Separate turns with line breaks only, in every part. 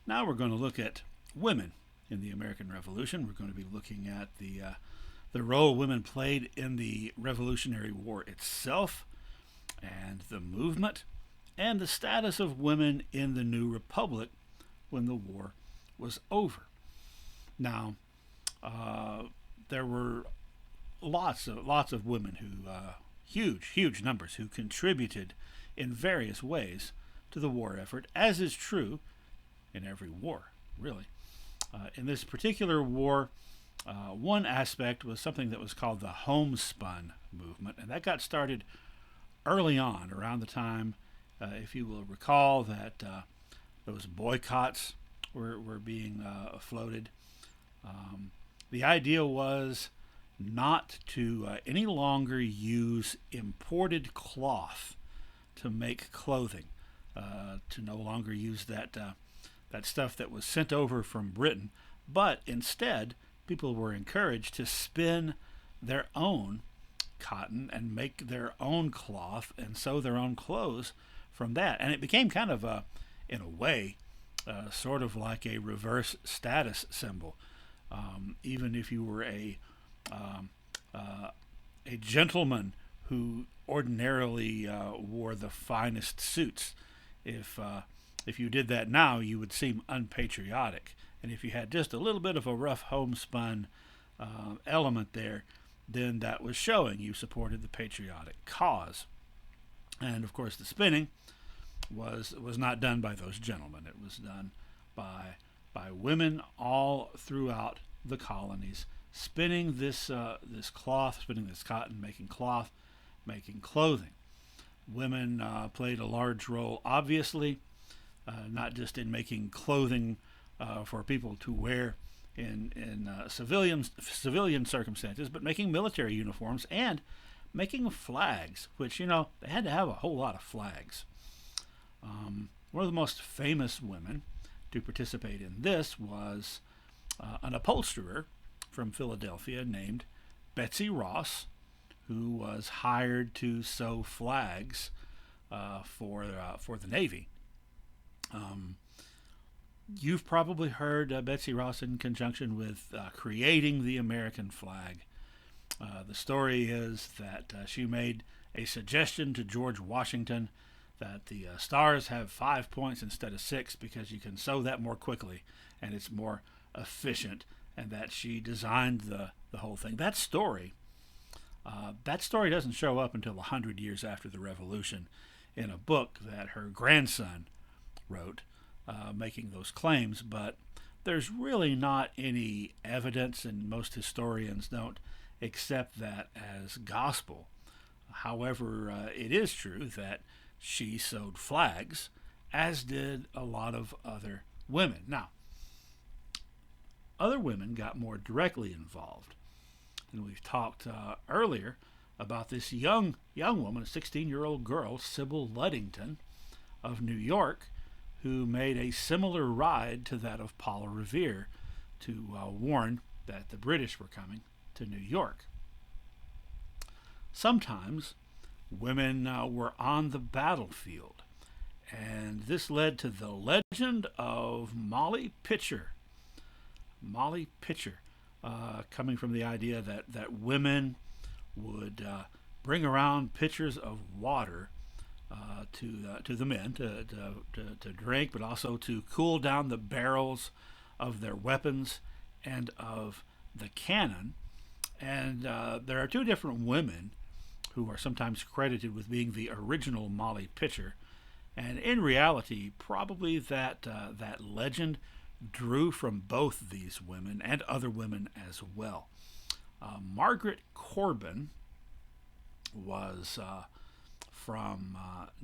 Now we're going to look at women in the American Revolution. We're going to be looking at the role women played in the Revolutionary War itself, and the movement, and the status of women in the new republic when the war was over. Now, there were lots of women who, huge numbers, who contributed in various ways to the war effort, as is true in every war, really. In this particular war, one aspect was something that was called the Homespun Movement, and that got started early on, around the time, if you will recall, that those boycotts were being floated. The idea was not to any longer use imported cloth to make clothing, to no longer use that stuff that was sent over from Britain, but instead people were encouraged to spin their own cotton and make their own cloth and sew their own clothes from that. And it became kind of in a way, sort of like a reverse status symbol. Even if you were a gentleman who ordinarily wore the finest suits, if you did that now, you would seem unpatriotic. And if you had just a little bit of a rough homespun element there, then that was showing you supported the patriotic cause. And of course, the spinning was not done by those gentlemen. It was done by women all throughout the colonies, spinning this cloth, spinning this cotton, making cloth, making clothing. Women played a large role, obviously, not just in making clothing for people to wear in civilian circumstances, but making military uniforms and making flags, which, they had to have a whole lot of flags. One of the most famous women to participate in this was an upholsterer from Philadelphia named Betsy Ross, who was hired to sew flags for the Navy. You've probably heard Betsy Ross in conjunction with creating the American flag. The story is that she made a suggestion to George Washington that the stars have 5 points instead of 6 because you can sew that more quickly and it's more efficient, and that she designed the whole thing. That story doesn't show up until 100 years after the Revolution in a book that her grandson wrote, making those claims, but there's really not any evidence, and most historians don't accept that as gospel. However, it is true that she sewed flags, as did a lot of other women. Now, other women got more directly involved, and we've talked earlier about this young woman, a 16-year-old girl, Sybil Ludington of New York, who made a similar ride to that of Paula Revere to warn that the British were coming to New York. Sometimes women were on the battlefield, and this led to the legend of Molly Pitcher. Molly Pitcher, coming from the idea that women would bring around pitchers of water to the men to drink, but also to cool down the barrels of their weapons and of the cannon. And there are two different women who are sometimes credited with being the original Molly Pitcher, and in reality, probably that legend drew from both these women and other women as well. Margaret Corbin was from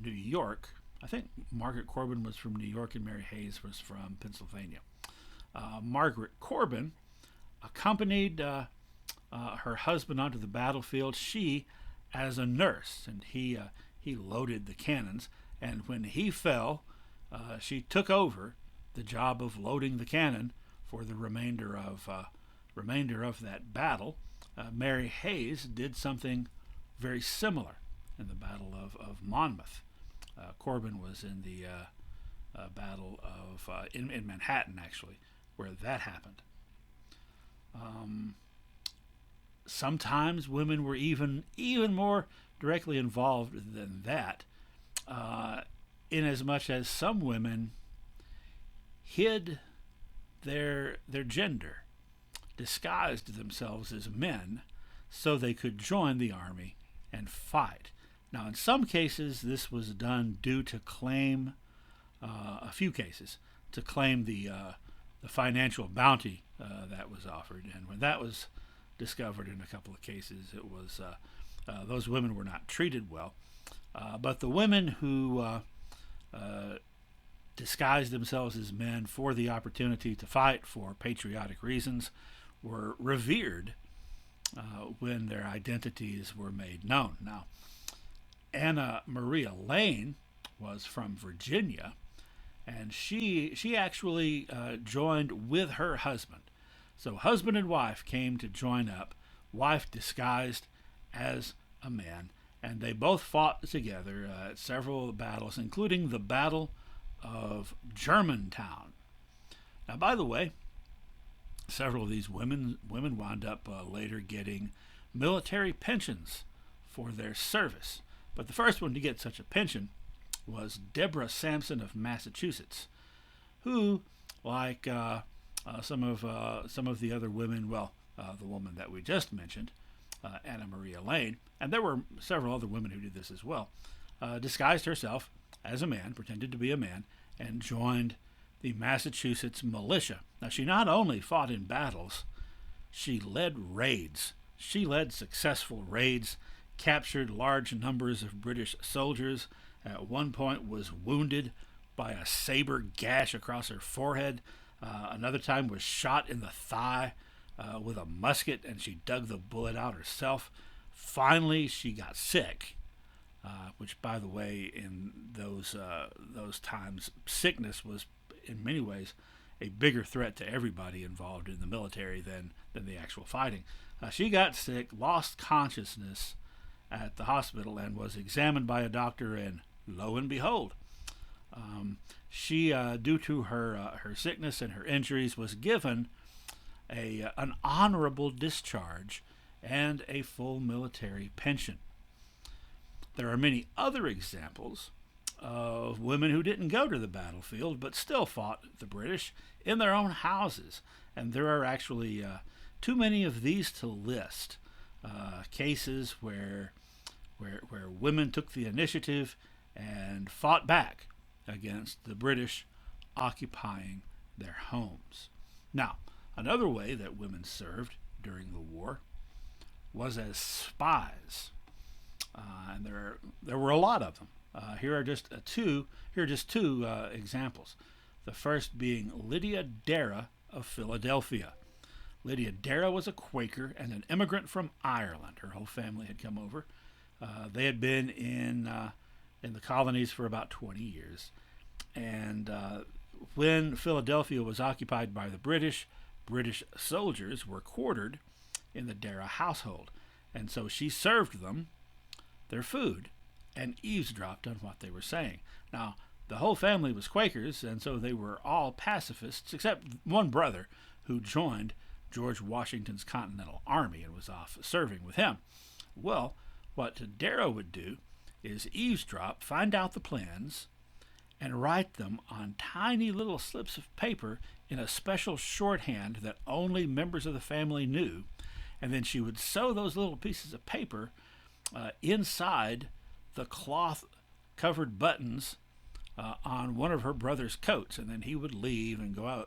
New York. I think Margaret Corbin was from New York and Mary Hayes was from Pennsylvania. Margaret Corbin accompanied her husband onto the battlefield, she as a nurse, and he loaded the cannons, and when he fell, she took over the job of loading the cannon for the remainder of that battle. Mary Hayes did something very similar in the Battle of Monmouth. Corbin was in the Battle of in Manhattan, actually, where that happened. Um, Sometimes women were even more directly involved than that, in as much as some women hid their gender, disguised themselves as men, so they could join the army and fight. Now, in some cases, this was done due to claim a few cases to claim the financial bounty that was offered, and when that was discovered in a couple of cases, it was those women were not treated well. But the women who disguised themselves as men for the opportunity to fight for patriotic reasons were revered when their identities were made known. Now, Anna Maria Lane was from Virginia, and she actually joined with her husband. So husband and wife came to join up, wife disguised as a man, and they both fought together at several battles, including the Battle of Germantown. Now, by the way, several of these women wound up later getting military pensions for their service. But the first one to get such a pension was Debra Sampson of Massachusetts, who, like some of the other women, the woman that we just mentioned, Anna Maria Lane, and there were several other women who did this as well, disguised herself as a man, pretended to be a man, and joined the Massachusetts militia. Now, she not only fought in battles, she led raids. She led successful raids, captured large numbers of British soldiers, at one point was wounded by a saber gash across her forehead, another time was shot in the thigh with a musket, and she dug the bullet out herself. Finally, she got sick, which, by the way, in those times, sickness was in many ways a bigger threat to everybody involved in the military than the actual fighting. She got sick, lost consciousness at the hospital, and was examined by a doctor, and lo and behold, she, due to her sickness and her injuries, was given an honorable discharge and a full military pension. There are many other examples of women who didn't go to the battlefield but still fought the British in their own houses, and there are actually too many of these to list. Cases where women took the initiative and fought back against the British occupying their homes. Now, another way that women served during the war was as spies, and there were a lot of them. Here are just two examples. The first being Lydia Dara of Philadelphia. Lydia Dara was a Quaker and an immigrant from Ireland. Her whole family had come over. They had been in the colonies for about 20 years. And when Philadelphia was occupied by the British soldiers were quartered in the Dara household. And so she served them their food and eavesdropped on what they were saying. Now, the whole family was Quakers, and so they were all pacifists, except one brother who joined George Washington's Continental Army and was off serving with him. Well, what Dara would do is eavesdrop, find out the plans, and write them on tiny little slips of paper in a special shorthand that only members of the family knew. And then she would sew those little pieces of paper inside the cloth-covered buttons on one of her brother's coats, and then he would leave and go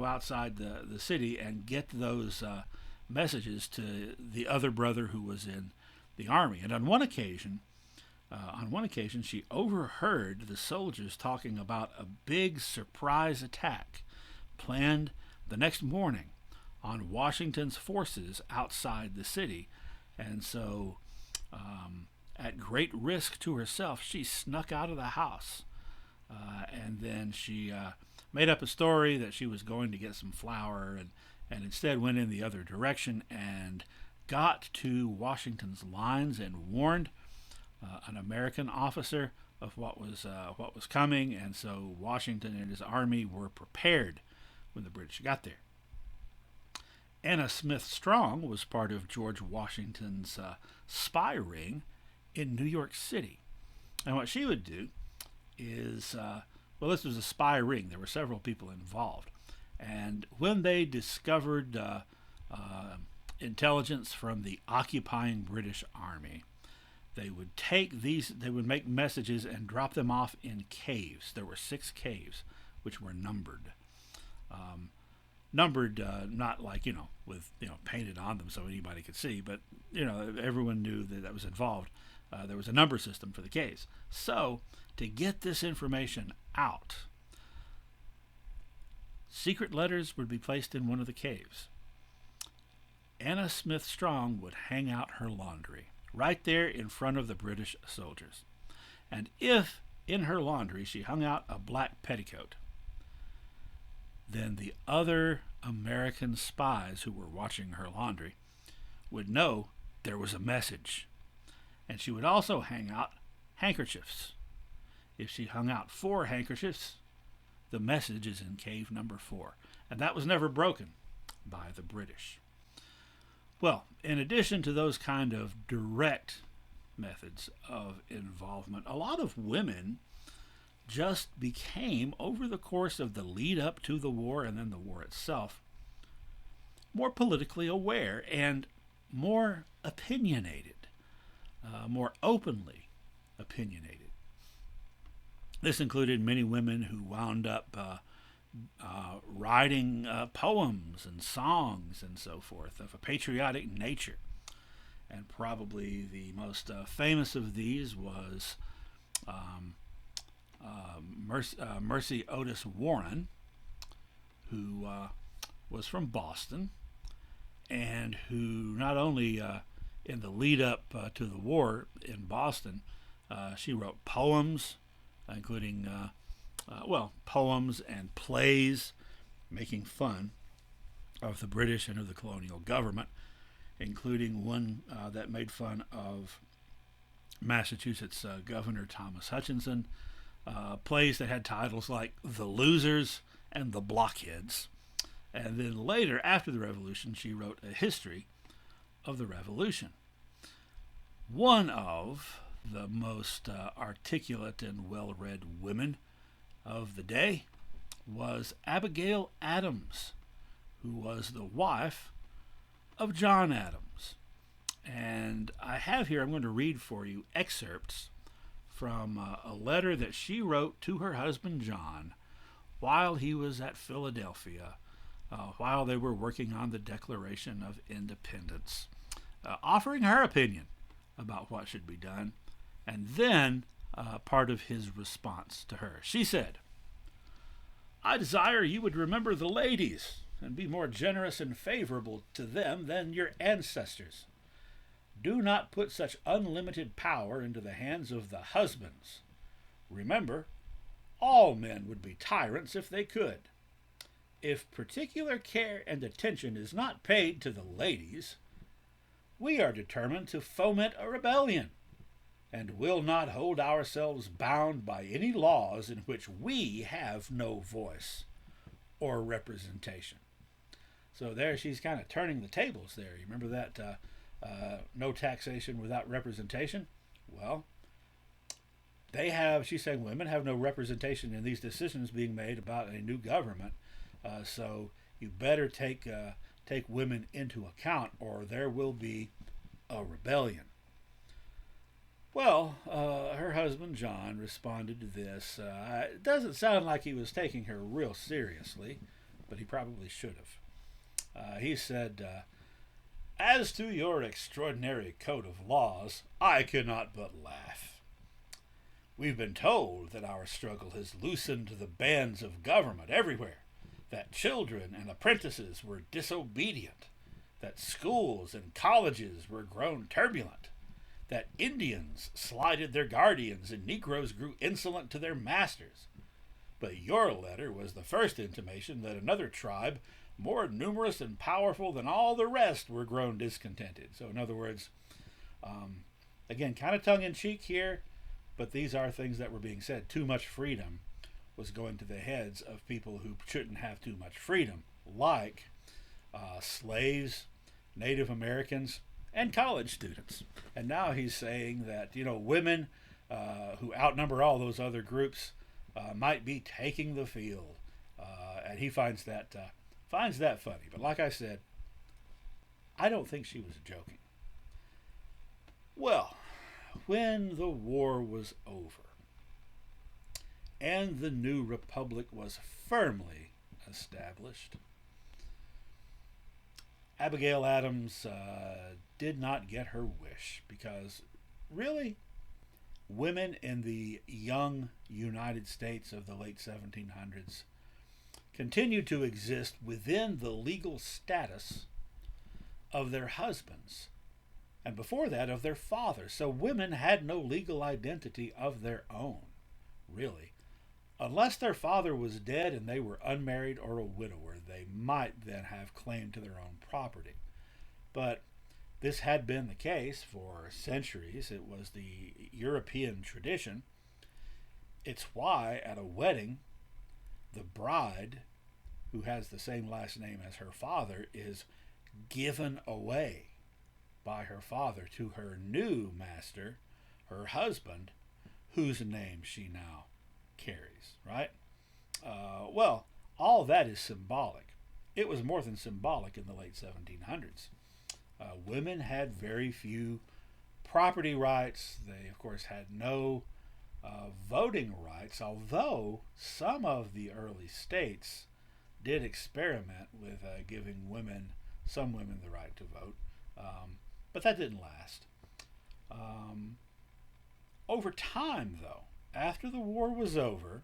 outside the city and get those messages to the other brother who was in the army. And on one occasion, she overheard the soldiers talking about a big surprise attack planned the next morning on Washington's forces outside the city. And so, at great risk to herself, she snuck out of the house. And then she made up a story that she was going to get some flour, and instead went in the other direction and got to Washington's lines and warned an American officer of what was coming, and so Washington and his army were prepared when the British got there. Anna Smith Strong was part of George Washington's spy ring in New York City. And what she would do is, this was a spy ring. There were several people involved. And when they discovered intelligence from the occupying British Army, they would make messages and drop them off in caves. There were 6 caves, which were numbered. Not like, with, painted on them so anybody could see, but, everyone knew that was involved. There was a number system for the caves. So, to get this information out, secret letters would be placed in one of the caves. Anna Smith Strong would hang out her laundry right there in front of the British soldiers. And if in her laundry she hung out a black petticoat, then the other American spies who were watching her laundry would know there was a message. And she would also hang out handkerchiefs. If she hung out 4 handkerchiefs, the message is in cave number 4. And that was never broken by the British. Well, in addition to those kind of direct methods of involvement, a lot of women just became, over the course of the lead up to the war and then the war itself, more politically aware and more opinionated, more openly opinionated. This included many women who wound up writing poems and songs and so forth of a patriotic nature. And probably the most famous of these was Mercy Otis Warren, who was from Boston, and who not only in the lead up to the war in Boston, she wrote poems, including poems and plays making fun of the British and of the colonial government, including one that made fun of Massachusetts Governor Thomas Hutchinson, plays that had titles like The Losers and The Blockheads. And then later, after the Revolution, she wrote a history of the Revolution. One of the most articulate and well-read women of the day was Abigail Adams, who was the wife of John Adams. And I have here, I'm going to read for you excerpts from a letter that she wrote to her husband John while he was at Philadelphia, while they were working on the Declaration of Independence, offering her opinion about what should be done, and then part of his response to her. She said, "I desire you would remember the ladies and be more generous and favorable to them than your ancestors. Do not put such unlimited power into the hands of the husbands. Remember, all men would be tyrants if they could. If particular care and attention is not paid to the ladies, we are determined to foment a rebellion, and will not hold ourselves bound by any laws in which we have no voice or representation." So there she's kind of turning the tables there. You remember that no taxation without representation? Well, she's saying women have no representation in these decisions being made about a new government. So you better take women into account, or there will be a rebellion. Well, her husband John responded to this. It doesn't sound like he was taking her real seriously, but he probably should have. He said, "As to your extraordinary code of laws, I cannot but laugh. We've been told that our struggle has loosened the bands of government everywhere, that children and apprentices were disobedient, that schools and colleges were grown turbulent, that Indians slighted their guardians and Negroes grew insolent to their masters. But your letter was the first intimation that another tribe, more numerous and powerful than all the rest, were grown discontented." So in other words, again, kind of tongue-in-cheek here, but these are things that were being said. Too much freedom was going to the heads of people who shouldn't have too much freedom, like slaves, Native Americans, and college students. And now he's saying that, women who outnumber all those other groups might be taking the field. And he finds that funny. But like I said, I don't think she was joking. Well, when the war was over and the new republic was firmly established, Abigail Adams did not get her wish, because really, women in the young United States of the late 1700s continued to exist within the legal status of their husbands, and before that of their fathers. So women had no legal identity of their own, really. Unless their father was dead and they were unmarried or a widower, they might then have claim to their own property. But this had been the case for centuries. It was the European tradition. It's why at a wedding, the bride, who has the same last name as her father, is given away by her father to her new master, her husband, whose name she now carries, right? Well, all that is symbolic. It was more than symbolic in the late 1700s. Women had very few property rights. They, of course, had no voting rights, although some of the early states did experiment with giving some women the right to vote. But that didn't last. Over time, though, after the war was over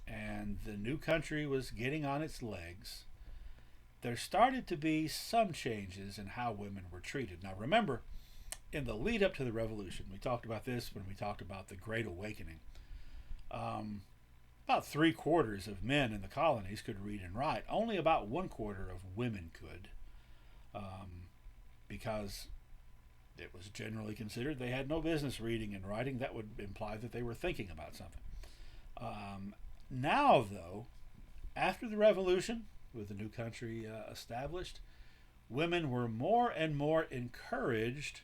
and the new country was getting on its legs, there started to be some changes in how women were treated. Now remember, in the lead up to the Revolution, we talked about this when we talked about the Great Awakening, about 3/4 of men in the colonies could read and write. Only about 1/4 of women could, because it was generally considered they had no business reading and writing. That would imply that they were thinking about something. Now, though, after the Revolution, with the new country established, women were more and more encouraged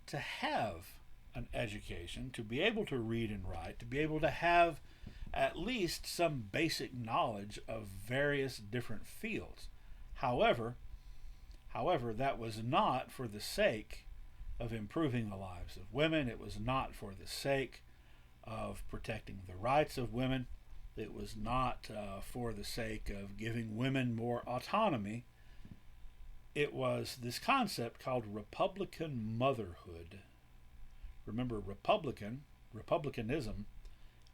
to have an education, to be able to read and write, to be able to have at least some basic knowledge of various different fields. However, that was not for the sake of improving the lives of women. It was not for the sake of protecting the rights of women. It was not for the sake of giving women more autonomy. It was this concept called Republican motherhood. Remember, Republicanism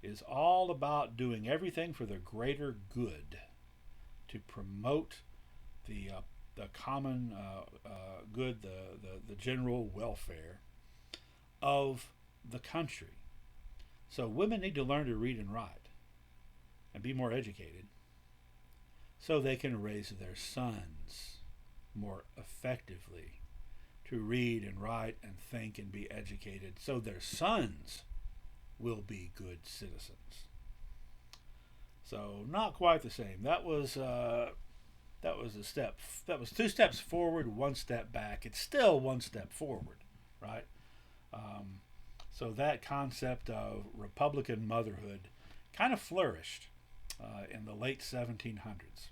is all about doing everything for the greater good, to promote the common good, the general welfare of the country. So women need to learn to read and write and be more educated so they can raise their sons more effectively to read and write and think and be educated, so their sons will be good citizens. So not quite the same. That was a step. That was 2 steps forward, 1 step back. It's still 1 step forward, right? So that concept of Republican motherhood kind of flourished in the late 1700s.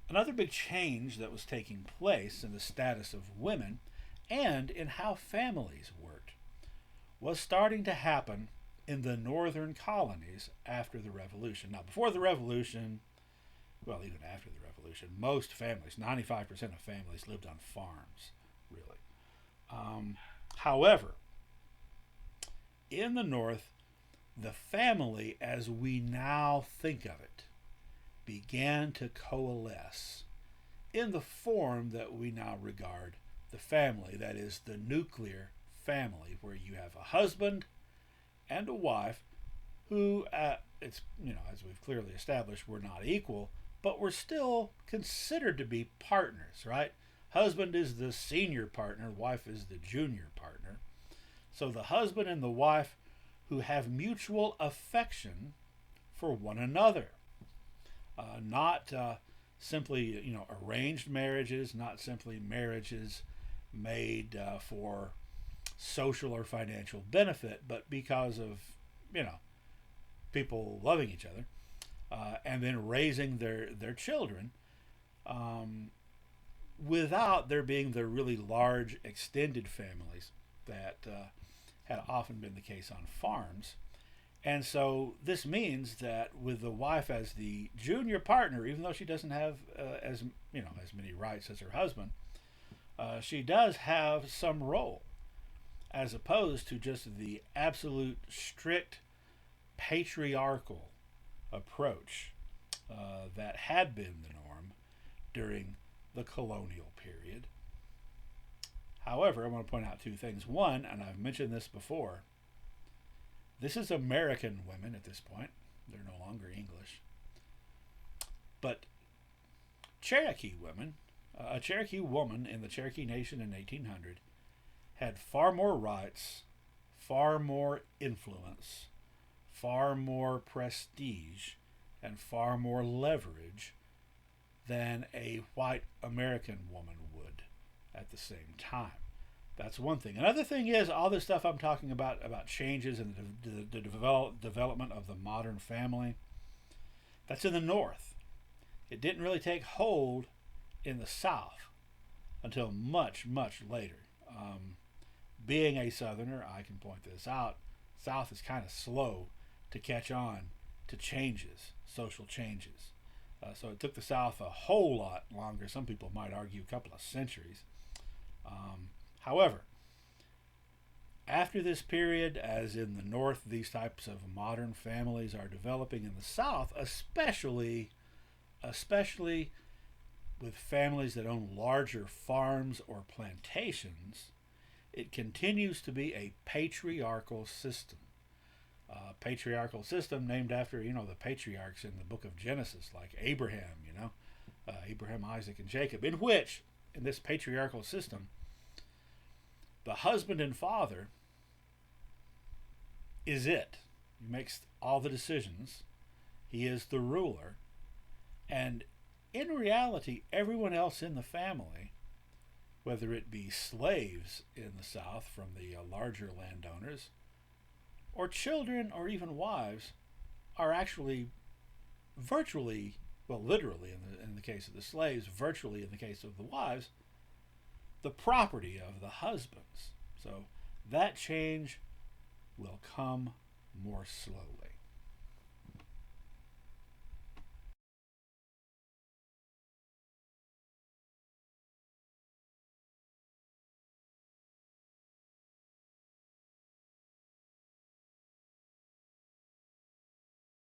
Another big change that was taking place in the status of women and in how families worked was starting to happen in the northern colonies after the Revolution. Now, before the Revolution, well, even after the Revolution, most families, 95% of families, lived on farms, really. However, in the North, the family, as we now think of it, began to coalesce in the form that we now regard the family, that is, the nuclear family, where you have a husband and a wife who, as we've clearly established, were not equal, but were still considered to be partners, right? Husband is the senior partner, wife is the junior partner. So the husband and the wife who have mutual affection for one another. Not simply, arranged marriages, not simply marriages made for social or financial benefit, but because of, people loving each other, and then raising their children, without there being the really large extended families that had often been the case on farms. And so this means that with the wife as the junior partner, even though she doesn't have as many rights as her husband, she does have some role, as opposed to just the absolute strict patriarchal approach that had been the norm during the colonial period. However, I want to point out two things. One, and I've mentioned this before, this is American women at this point. They're no longer English. But Cherokee women, a Cherokee woman in the Cherokee Nation in 1800 had far more rights, far more influence, far more prestige, and far more leverage than a white American woman would at the same time. That's one thing. Another thing is all this stuff I'm talking about changes in the development of the modern family. That's in the North. It didn't really take hold in the South until much, much later. Being a Southerner, I can point this out. South is kind of slow to catch on to changes, social changes. So it took the South a whole lot longer. Some people might argue a couple of centuries. However, after this period, as in the North, these types of modern families are developing in the South, especially with families that own larger farms or plantations. It continues to be a patriarchal system. Patriarchal system named after, the patriarchs in the book of Genesis, like Abraham, Abraham, Isaac, and Jacob, in which, in this patriarchal system, the husband and father is it. He makes all the decisions. He is the ruler. And in reality, everyone else in the family, whether it be slaves in the South from the larger landowners, or children or even wives, are actually virtually, well, literally in the case of the slaves, virtually in the case of the wives, the property of the husbands. So that change will come more slowly.